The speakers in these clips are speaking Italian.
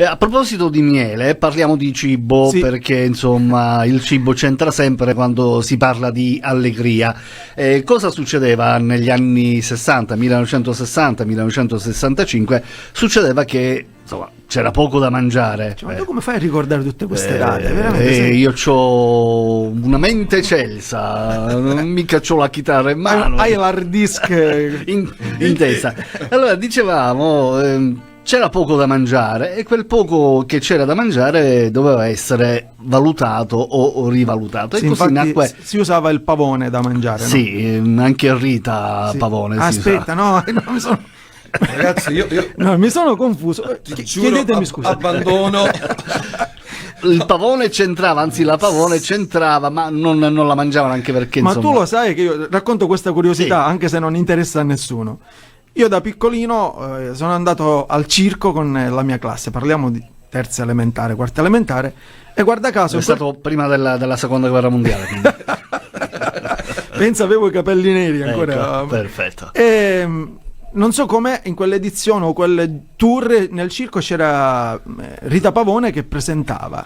A proposito di miele, parliamo di cibo, Sì. perché insomma il cibo c'entra sempre quando si parla di allegria. Cosa succedeva negli anni 60, 1960, 1965? Succedeva che insomma c'era poco da mangiare. Cioè, ma tu come fai a ricordare tutte queste date? Veramente Io ho una mente eccelsa, non mica c'ho la chitarra in mano. hai l'hard disk in testa. Allora dicevamo, c'era poco da mangiare e quel poco che c'era da mangiare doveva essere valutato o rivalutato. Sì, E così infatti nacque. si usava il pavone da mangiare, no? Sì, anche Rita Sì. Pavone. si Aspetta, no, mi sono... Ragazzi, io No, mi sono confuso. ti giuro, Chiedetemi scusa. abbandono. Il pavone c'entrava, anzi la pavone c'entrava, ma non la mangiavano, anche perché Ma insomma. tu lo sai che io racconto questa curiosità, Sì. anche se non interessa a nessuno. Io da piccolino sono andato al circo con la mia classe, parliamo di terza elementare, quarta elementare, e guarda caso... È stato prima della seconda guerra mondiale, quindi. Pensa, avevo i capelli neri ancora. Ecco, perfetto. E non so com'è, in quell'edizione o quelle tour nel circo c'era Rita Pavone che presentava.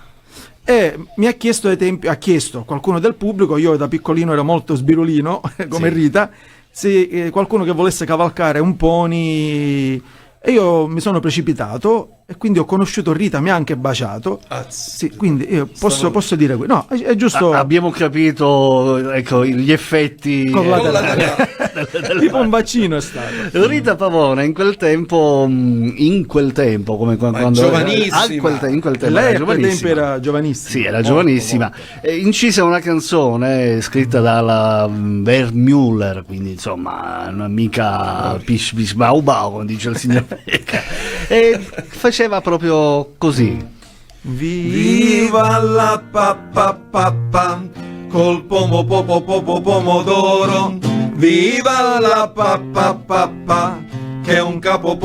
E mi ha chiesto ha chiesto qualcuno del pubblico, io da piccolino ero molto sbirulino come Sì. Rita, se qualcuno che volesse cavalcare un pony, e io mi sono precipitato e quindi ho conosciuto Rita, mi ha anche baciato. Sì, quindi io posso dire no, è giusto. Abbiamo capito, ecco, gli effetti Collaterali. Tipo un vaccino è stato. Rita Pavone in quel tempo, come quando giovanissima. in quel tempo Lei era a quel tempo giovanissima. era giovanissima. Sì, era giovanissima. Incise una canzone scritta dalla Vermüller, quindi insomma non mica pish pish bau bau, come dice il signor Becca. E faceva proprio così. Viva la papà col pomodoro. Viva la papà che è un capo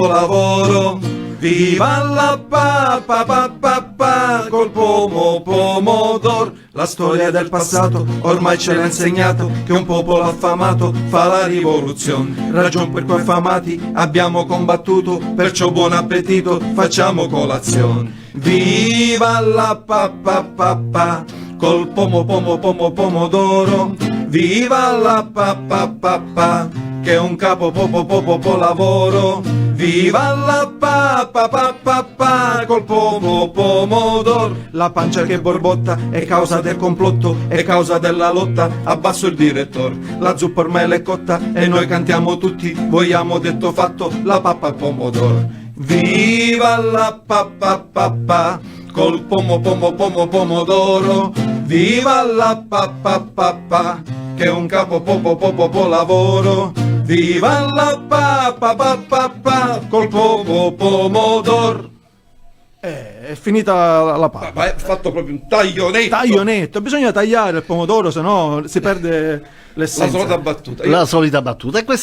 lavoro. Viva la papà col pomodoro. La storia del passato ormai ce l'ha insegnato che un popolo affamato fa la rivoluzione. Ragion per cui affamati abbiamo combattuto, perciò buon appetito, facciamo colazione. Viva la papà col pomodoro. Viva la papà che è un capo lavoro. Viva la papà col pomodoro. La pancia che borbotta è causa del complotto, è causa della lotta, abbasso il direttore. La zuppa ormai è cotta e noi cantiamo tutti, vogliamo detto fatto, la pappa al pomodoro. Viva la papà col pomodoro. Viva la papà che è un capo lavoro. Viva la papà col pomodoro. È finita la pappa. Ma è fatto proprio un taglio netto. Taglio netto, bisogna tagliare il pomodoro, sennò si perde La l'essenza. solita battuta. La solita battuta. E questa